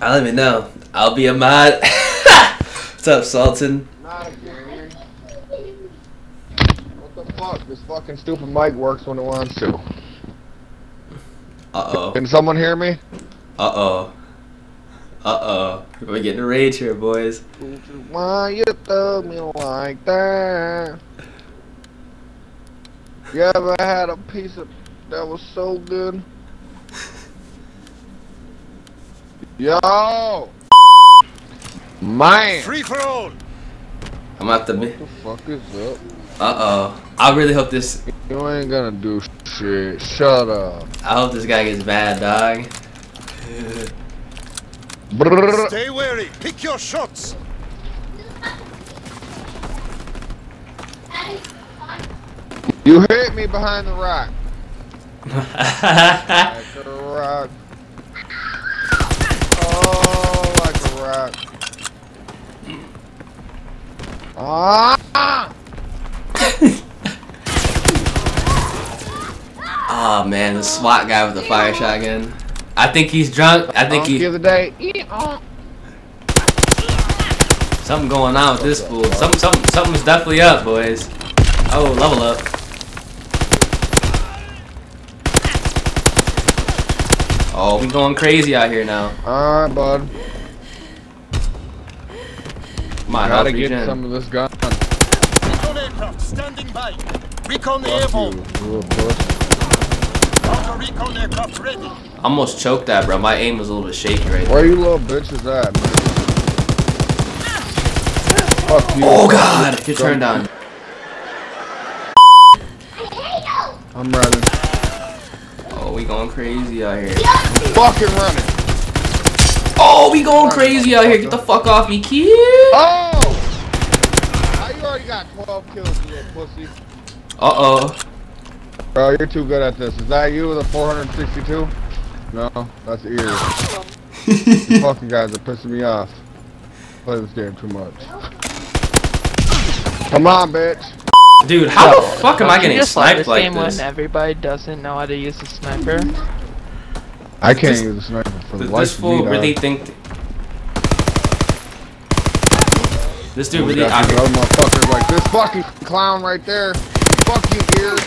I don't even know. I'll be a mod. What's up, Sultan? Not again. What the fuck? This fucking stupid mic works when it wants to. Uh-oh. Can someone hear me? Uh-oh. Uh-oh. We're getting a rage here, boys. Why you thug me like that? You ever had a piece of that was so good? Yo! Man! Free for all! I'm about to be. What the fuck is up? Uh-oh. I really hope this. You ain't gonna do shit. Shut up. I hope this guy gets bad, dog. Stay wary. Pick your shots. You hit me behind the rock. Like a rock. Oh, like a rock. Ah! Oh man, the SWAT guy with the fire shotgun. I think he's drunk. I think he. Give the day. Something going on with this fool. Something's definitely up, boys. Oh, level up. Oh, we going crazy out here now. Alright, bud. Come on, gotta get some of this gun. Recon aircraft standing by. Recon the Airborne. Auto recon aircraft ready. Almost choked that, bro. My aim was a little bit shaky right there. Where you little bitches at, man? Fuck you. Oh god, get turned on. I'm ready. Oh, we going crazy out here. Fucking running. Oh, we going crazy out here. Get the fuck off me, kid. Oh! You already got 12 kills, you little pussy. Uh-oh. Bro, you're too good at this. Is that you with a 462? No, that's ears. You fucking guys are pissing me off. Play this game too much. Come on, bitch. Dude, how the fuck am I getting sniped like this? When everybody doesn't know how to use a sniper. I can't use a sniper for the life This of fool me, really think. This dude really. Got these other motherfuckers like this fucking clown right there. Fuck you, ears.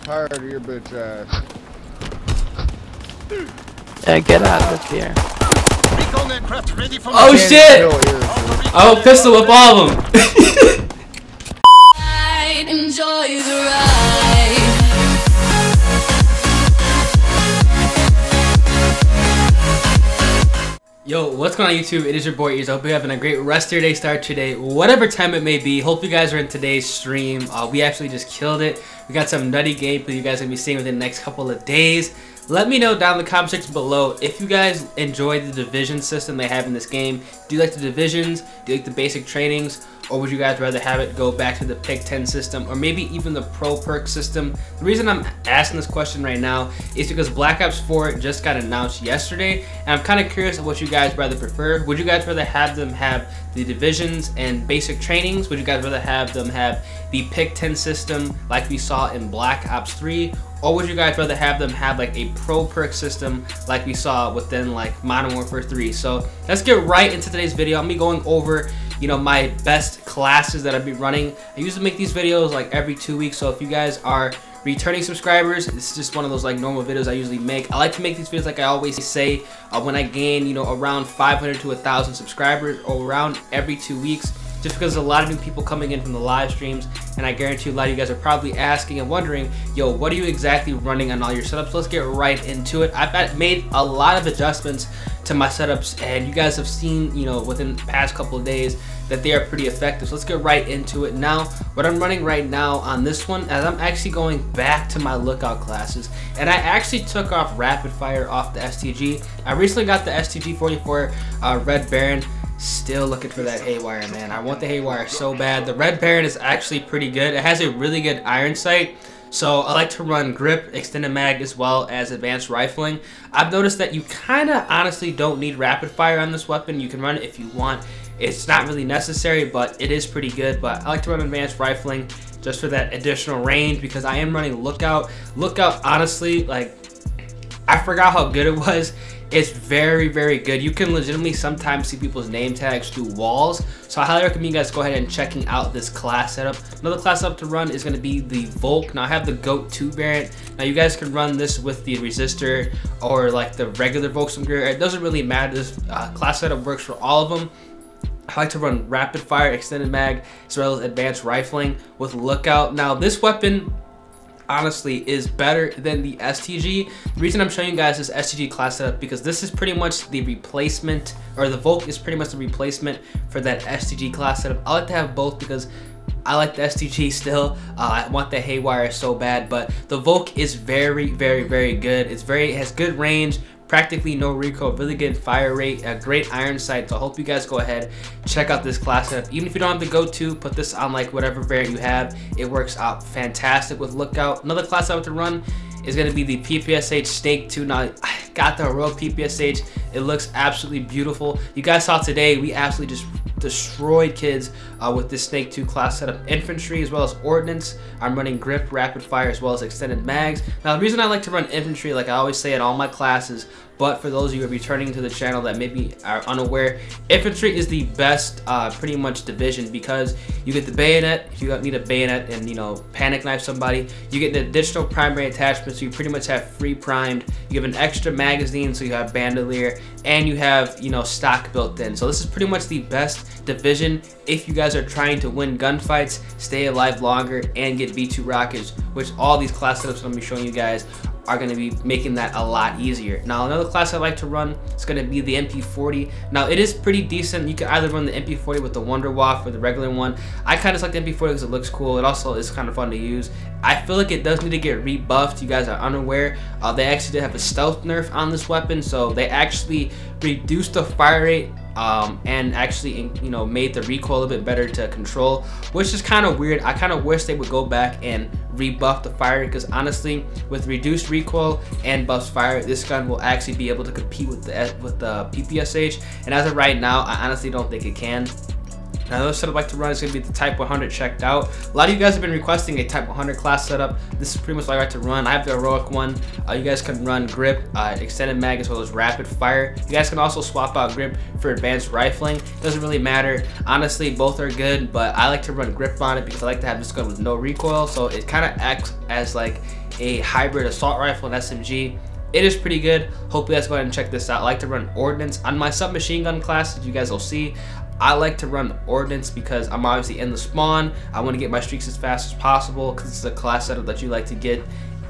Tired of your bitch ass. Yeah, get out of here. Recon aircraft ready for Oh shit! Oh, pistol whip all of them. Enjoy the ride. Yo, what's going on YouTube? It is your boy Ears. I hope you're having a great rest of your day, start today, whatever time it may be. Hope you guys are in today's stream. We actually just killed it. We got some nutty gameplay you guys are going to be seeing within the next couple of days. Let me know down in the comment section below if you guys enjoy the division system they have in this game. Do you like the divisions? Do you like the basic trainings? Or would you guys rather have it go back to the pick 10 system or maybe even the pro perk system? The reason I'm asking this question right now is because Black Ops 4 just got announced yesterday, and I'm kind of curious of what you guys rather prefer. Would you guys rather have them have the divisions and basic trainings? Would you guys rather have them have the pick 10 system like we saw in Black Ops 3? Or would you guys rather have them have like a pro perk system like we saw within like Modern Warfare 3? So let's get right into today's video. I'm gonna be going over, you know, my best classes that I've been running. I usually make these videos like every 2 weeks, so if you guys are returning subscribers, it's just one of those like normal videos I usually make. I like to make these videos like I always say when I gain, you know, around 500 to 1,000 subscribers or around every 2 weeks, just because there's a lot of new people coming in from the live streams, and I guarantee a lot of you guys are probably asking and wondering, yo, what are you exactly running on all your setups? Let's get right into it. I've made a lot of adjustments to my setups, and you guys have seen, you know, within the past couple of days that they are pretty effective. So let's get right into it. Now, what I'm running right now on this one, as I'm actually going back to my lookout classes, and I actually took off rapid fire off the STG. I recently got the STG 44 Red Baron. Still looking for that Haywire, man. I want the Haywire so bad. The Red Baron is actually pretty good. It has a really good iron sight. So I like to run grip, extended mag, as well as advanced rifling. I've noticed that you kind of honestly don't need rapid fire on this weapon. You can run it if you want. It's not really necessary, but it is pretty good. But I like to run advanced rifling just for that additional range because I am running lookout. Lookout, honestly, like, I forgot how good it was. It's very, very good. You can legitimately sometimes see people's name tags through walls. So I highly recommend you guys go ahead and checking out this class setup. Another class setup to run is going to be the Volk. Now I have the Goat 2 variant. Now you guys can run this with the resistor or like the regular Volk gear. It doesn't really matter. This class setup works for all of them. I like to run rapid fire, extended mag, as well as advanced rifling with lookout. Now this weapon honestly is better than the STG. The reason I'm showing you guys this STG class setup because this is pretty much the replacement, or the Volk is pretty much the replacement for that STG class setup. I like to have both because I like the STG still. I want the Haywire so bad, but the Volk is very, very, very good. It has good range, practically no recoil, really good fire rate, a great iron sight. So I hope you guys go ahead, check out this class setup. Even if you don't have the Go 2, put this on like whatever variant you have. It works out fantastic with lookout. Another class I want to run is going to be the PPSH Snake 2. Now I got the heroic PPSH. It looks absolutely beautiful. You guys saw today, we absolutely just destroyed kids with this Snake 2 class setup. Infantry as well as ordnance. I'm running grip, rapid fire, as well as extended mags. Now the reason I like to run infantry, like I always say in all my classes, but for those of you who are returning to the channel that maybe are unaware, infantry is the best pretty much division because you get the bayonet. If you need a bayonet and, you know, panic knife somebody, you get an additional primary attachment, so you pretty much have free primed. You have an extra magazine, so you have bandolier, and you have, you know, stock built in. So this is pretty much the best division if you guys are trying to win gunfights, stay alive longer, and get V2 rockets, which all these class setups I'm going to be showing you guys are going to be making that a lot easier. Now another class I like to run is going to be the MP40. Now it is pretty decent. You can either run the MP40 with the Wonder Waff or the regular one. I kind of like the MP40 because it looks cool. It also is kind of fun to use. I feel like it does need to get rebuffed. You guys are unaware. They actually did have a stealth nerf on this weapon, so they actually reduced the fire rate and actually, you know, made the recoil a bit better to control, which is kind of weird. I kind of wish they would go back and rebuff the fire, because honestly, with reduced recoil and buffs fire, this gun will actually be able to compete with the PPSH. And as of right now, I honestly don't think it can. Now another setup I like to run is going to be the Type 100 checked out. A lot of you guys have been requesting a Type 100 class setup. This is pretty much what I like to run. I have the heroic one. You guys can run grip, extended mag, as well as rapid fire. You guys can also swap out grip for advanced rifling. Doesn't really matter. Honestly, both are good, but I like to run grip on it because I like to have this gun with no recoil. So it kind of acts as like a hybrid assault rifle and SMG. It is pretty good. Hopefully, let's go ahead and check this out. I like to run ordnance on my submachine gun class, as you guys will see. I like to run ordnance because I'm obviously in the spawn. I want to get my streaks as fast as possible because it's a class setup that you like to get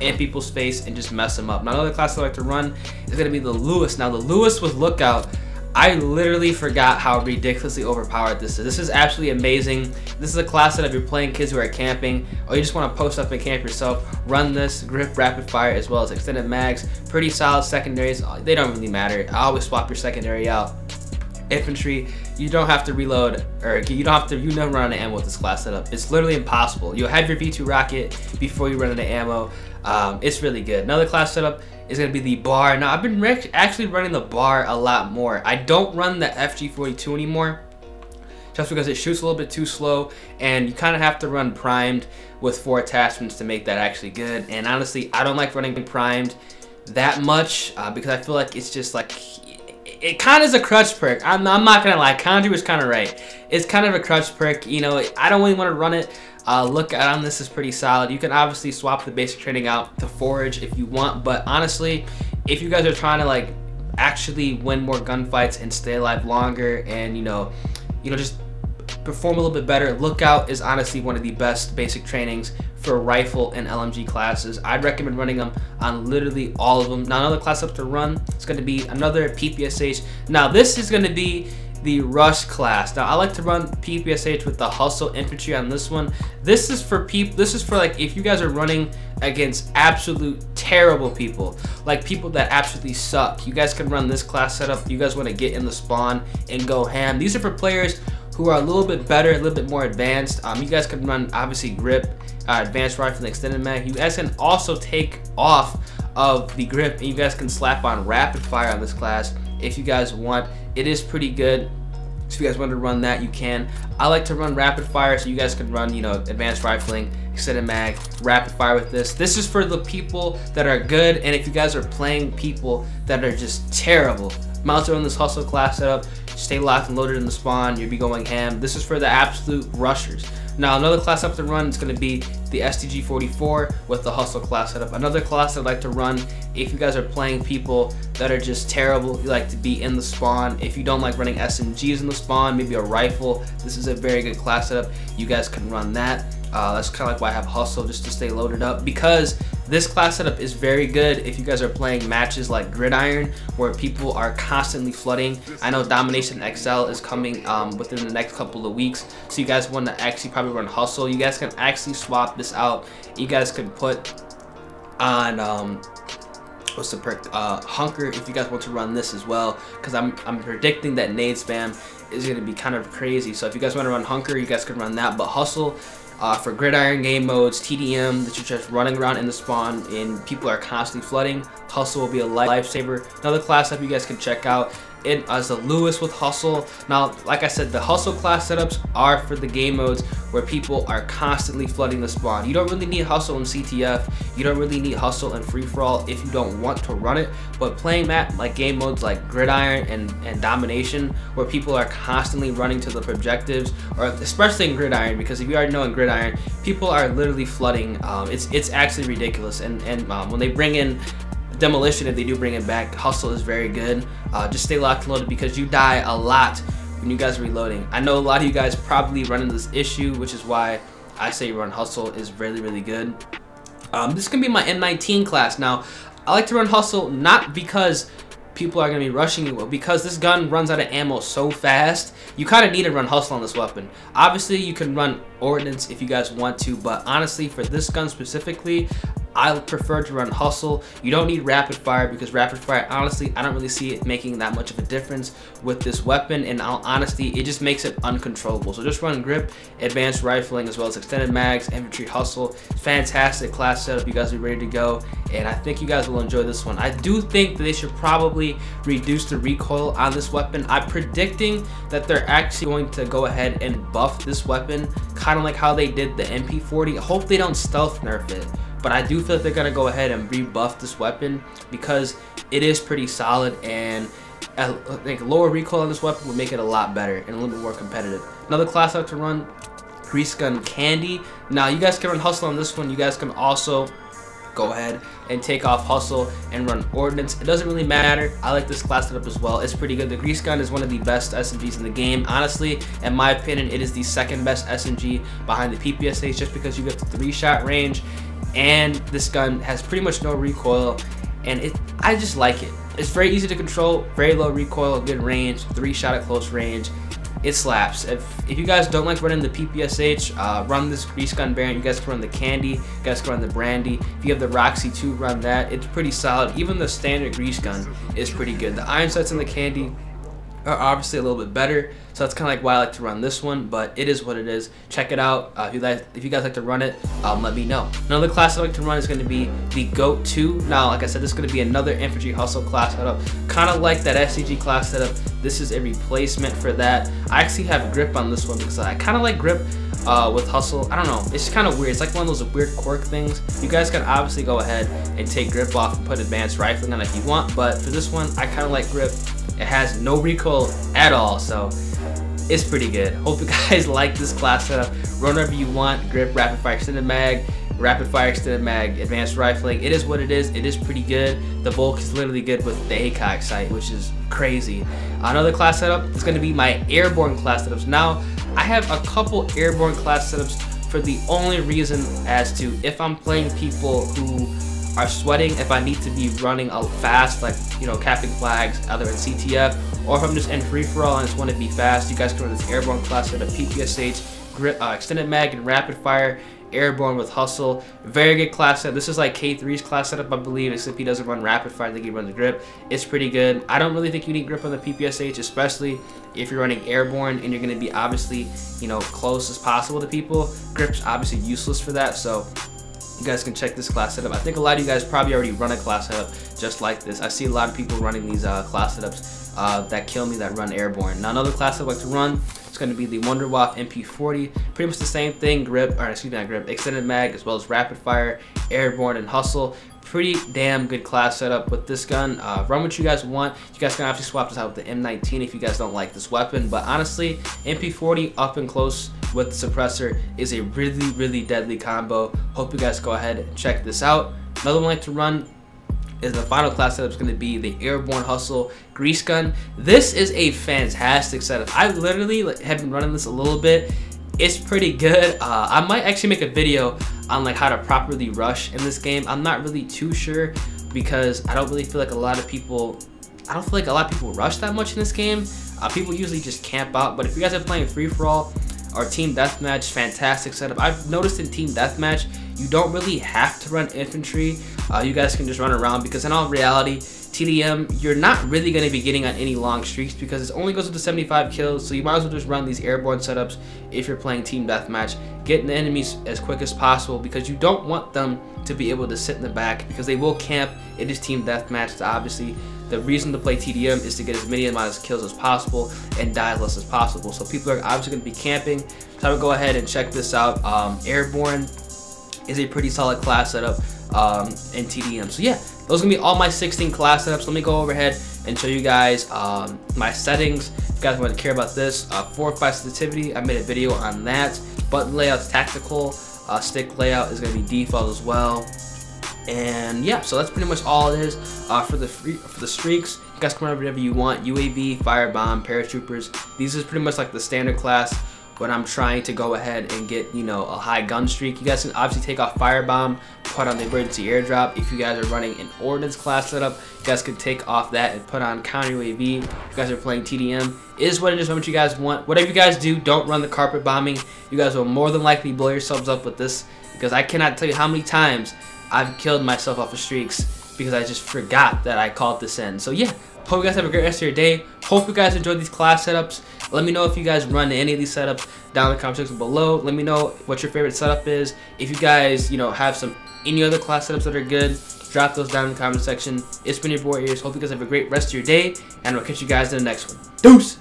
in people's face and just mess them up. Now another class I like to run is going to be the Lewis. Now the Lewis with lookout, I literally forgot how ridiculously overpowered this is. This is absolutely amazing. This is a class that if you're playing kids who are camping or you just want to post up and camp yourself, run this. Grip, rapid fire, as well as extended mags. Pretty solid secondaries. They don't really matter. I always swap your secondary out. Infantry, you don't have to reload, or you never run out of ammo with this class setup. It's literally impossible. You'll have your V2 rocket before you run out of ammo. It's really good. Another class setup is going to be the bar. Now I've been actually running the bar a lot more. I don't run the FG42 anymore just because it shoots a little bit too slow, and you kind of have to run primed with 4 attachments to make that actually good. And honestly, I don't like running primed that much because I feel like it's just like, it kind of is a crutch perk. I'm not gonna lie, Conjure was kind of right. It's kind of a crutch perk, you know. I don't really want to run it. Look on this is pretty solid. You can obviously swap the basic training out to forage if you want, but honestly, if you guys are trying to like actually win more gunfights and stay alive longer, and you know, just perform a little bit better, lookout is honestly one of the best basic trainings for rifle and LMG classes. I'd recommend running them on literally all of them. Now another class up to run is going to be another PPSH. Now this is going to be the rush class. Now I like to run PPSH with the hustle infantry on this one. This is for like if you guys are running against absolute terrible people, like people that absolutely suck, you guys can run this class setup. You guys want to get in the spawn and go ham. These are for players who are a little bit better, a little bit more advanced. You guys can run obviously grip, advanced rifle, and extended mag. You guys can also take off of the grip and you guys can slap on rapid fire on this class if you guys want. It is pretty good. So if you guys want to run that, you can. I like to run rapid fire, so you guys can run, you know, advanced rifling extended mag, rapid fire with this. This is for the people that are good, and if you guys are playing people that are just terrible, mount on this hustle class setup, stay locked and loaded in the spawn, you'll be going ham. This is for the absolute rushers. Now another class up to run is going to be the STG-44 with the hustle class setup. Another class I'd like to run if you guys are playing people that are just terrible, you like to be in the spawn. If you don't like running SMGs in the spawn, maybe a rifle, this is a very good class setup. You guys can run that. That's kind of like why I have hustle, just to stay loaded up, because this class setup is very good if you guys are playing matches like Gridiron where people are constantly flooding. I know Domination XL is coming within the next couple of weeks, so you guys want to actually probably run hustle. You guys can actually swap this out. You guys can put on what's the perk, hunker, if you guys want to run this as well, because I'm predicting that nade spam is going to be kind of crazy. So if you guys want to run hunker, you guys can run that. But hustle for Gridiron game modes, TDM, that you're just running around in the spawn and people are constantly flooding, hustle will be a lifesaver. Another class up you guys can check out it as a Lewis with hustle. Now, like I said, the hustle class setups are for the game modes where people are constantly flooding the spawn. You don't really need hustle in CTF. You don't really need hustle in free-for-all if you don't want to run it. But playing like game modes like Gridiron and Domination, where people are constantly running to the objectives, or especially in Gridiron, because if you already know in Gridiron, people are literally flooding. It's actually ridiculous. And when they bring in Demolition, if they do bring it back, hustle is very good. Just stay locked and loaded, because you die a lot when you guys are reloading. I know a lot of you guys probably run into this issue, which is why I say run hustle is really, really good. This is gonna be my M19 class. Now, I like to run hustle not because people are gonna be rushing you, but because this gun runs out of ammo so fast. You kind of need to run hustle on this weapon. Obviously, you can run ordnance if you guys want to, but honestly, for this gun specifically, I prefer to run hustle. You don't need rapid fire, because rapid fire, honestly, I don't really see it making that much of a difference with this weapon. And honestly, it just makes it uncontrollable. So just run grip, advanced rifling, as well as extended mags, infantry hustle. Fantastic class setup. You guys are ready to go, and I think you guys will enjoy this one. I do think that they should probably reduce the recoil on this weapon. I'm predicting that they're actually going to go ahead and buff this weapon, kind of like how they did the MP40. I hope they don't stealth nerf it, but I do feel like they're gonna go ahead and rebuff this weapon, because it is pretty solid, and I think lower recoil on this weapon would make it a lot better and a little bit more competitive. Another class I like to run, Grease Gun Candy. Now you guys can run hustle on this one. You guys can also go ahead and take off hustle and run ordnance. It doesn't really matter. I like this class setup as well. It's pretty good. The Grease Gun is one of the best SMGs in the game. Honestly, in my opinion, it is the second best SMG behind the PPSH, just because you get the 3-shot range, and this gun has pretty much no recoil, and I just like it. It's very easy to control, very low recoil, good range, 3-shot at close range. It slaps. If you guys don't like running the PPSH, run this Grease Gun variant. You guys can run the Candy, you guys can run the Brandy. If you have the Roxy 2, run that. It's pretty solid. Even the standard Grease Gun is pretty good. The iron sights and the Candy are obviously a little bit better, so that's kind of like why I like to run this one, but it is what it is. Check it out. If you guys like to run it, let me know. Another class I like to run is going to be the Ww2. Now, like I said, this is going to be another infantry hustle class setup, kind of like that SCG class setup. This is a replacement for that. I actually have grip on this one because I kind of like grip with hustle. I don't know, it's kind of weird. It's like one of those weird quirk things. You guys can obviously go ahead and take grip off and put advanced rifling on if you want, but for this one, I kind of like grip. It has no recoil at all, so it's pretty good. Hope you guys like this class setup. Run whatever you want. Grip, rapid fire, extended mag, rapid fire, extended mag, advanced rifling. It is what it is. It is pretty good. The bulk is literally good with the ACOG sight, which is crazy. Another class setup is going to be my Airborne class setups. Now, I have a couple Airborne class setups for the only reason as to if I'm playing people who are sweating, if I need to be running fast, like, you know, capping flags, either in CTF, or if I'm just in free-for-all and just want to be fast, you guys can run this Airborne class setup, PPSH, extended mag and rapid fire, Airborne with hustle. Very good class setup. This is like K3's class setup, I believe, except he doesn't run rapid fire, I think he runs grip. It's pretty good. I don't really think you need grip on the PPSH, especially if you're running Airborne and you're going to be obviously, you know, close as possible to people. Grip's obviously useless for that, so you guys can check this class setup. I think a lot of you guys probably already run a class setup just like this. I see a lot of people running these class setups that kill me that run Airborne. Now another class I like to run, it's going to be the Wonderwaffe MP40. Pretty much the same thing, grip, or excuse me, not grip, extended mag, as well as rapid fire, Airborne, and hustle. Pretty damn good class setup with this gun. Run what you guys want. You guys can obviously swap this out with the M19 if you guys don't like this weapon, but honestly, MP40 up and close with the suppressor is a really deadly combo. Hope you guys go ahead and check this out. Another one I like to run is the final class setup is going to be the Airborne Hustle Grease Gun. This is a fantastic setup. I literally have been running this a little bit. It's pretty good. I might actually make a video on like how to properly rush in this game. I'm not really too sure because I don't really feel like a lot of people rush that much in this game. People usually just camp out, but if you guys are playing free-for-all or team deathmatch, fantastic setup. I've noticed in team deathmatch you don't really have to run infantry. You guys can just run around because in all reality, TDM, you're not really going to be getting on any long streaks because it only goes up to 75 kills, so you might as well just run these airborne setups if you're playing team deathmatch. Get the enemies as quick as possible because you don't want them to be able to sit in the back because they will camp. It is team deathmatch, so obviously the reason to play TDM is to get as many amount of kills as possible and die as less as possible. So people are obviously going to be camping, so I would go ahead and check this out. Airborne is a pretty solid class setup in TDM. So yeah, those are gonna be all my 16 class setups. Let me go overhead and show you guys my settings. If you guys want to care about this, 4-5 sensitivity, I made a video on that. Button layout's tactical, stick layout is gonna be default as well. And yeah, so that's pretty much all it is for the streaks. You guys can run whatever you want. UAV, firebomb, paratroopers. These is pretty much like the standard class when I'm trying to go ahead and get, you know, a high gun streak. You guys can obviously take off firebomb, put on the emergency airdrop. If you guys are running an ordnance class setup, you guys can take off that and put on counter UAV. If you guys are playing TDM, it is what it is, what you guys want. Whatever you guys do, don't run the carpet bombing. You guys will more than likely blow yourselves up with this because I cannot tell you how many times I've killed myself off of streaks because I just forgot that I called this in. So yeah, hope you guys have a great rest of your day. Hope you guys enjoyed these class setups. Let me know if you guys run any of these setups down in the comment section below. Let me know what your favorite setup is. If you guys, you know, have any other class setups that are good, drop those down in the comment section. It's been your boy Ears. Hope you guys have a great rest of your day, and I'll catch you guys in the next one. Deuce!